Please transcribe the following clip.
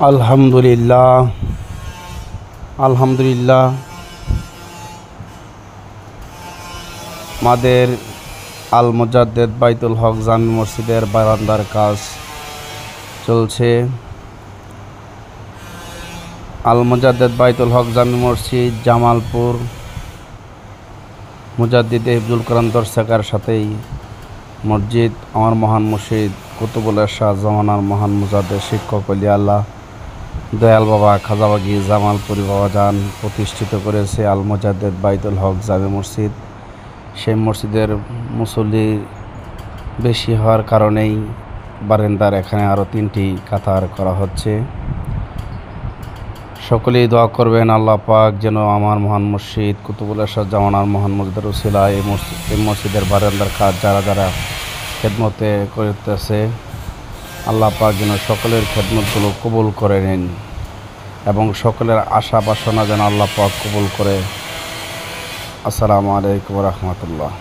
আলহামদুলিল্লাহ আলহামদুলিল্লাহ আমাদের আল মুজাদ্দেদ বাইতুল হক জামি মসজিদের বারান্দার কাজ চলছে। আল মুজাদ্দেদ বাইতুল হক জামি মসজিদ জামালপুর মুজাদ্দিদ হিফজুল কোরআন দর্শকের সাথেই মসজিদ আমার মহান মুর্শিদ কুতুবুল ইরশাদ জামানার মহান মুজাদ্দেদ শিক্ষক ওলি আল্লাহ দয়াল বাবা খাজাবাগি জামালপুরি বাবাজান প্রতিষ্ঠিত করেছে আল মুজাদ্দেদ বাইতুল হক জামি মসজিদ। সেই মসজিদের মুসল্লি বেশি হওয়ার কারণেই বারান্দার এখানে আরও 3টি কাতার করা হচ্ছে। সকলেই দোয়া করবেন আল্লাহ পাক যেন আমার মহান মুর্শিদ কুতুবুল ইরশাদ জামানার মহান মুজাদ্দেদের উসিলায় এই মসজিদের বারান্দার কাজ যারা খেদমতে করতেছে আল্লাহ পাক যেন সকলের খেদমতগুলো কবুল করে নেন এবং সকলের আশা বাসনা যেন আল্লাহ পাক কবুল করে। আসসালামু আলাইকুম ওয়া রাহমাতুল্লাহ।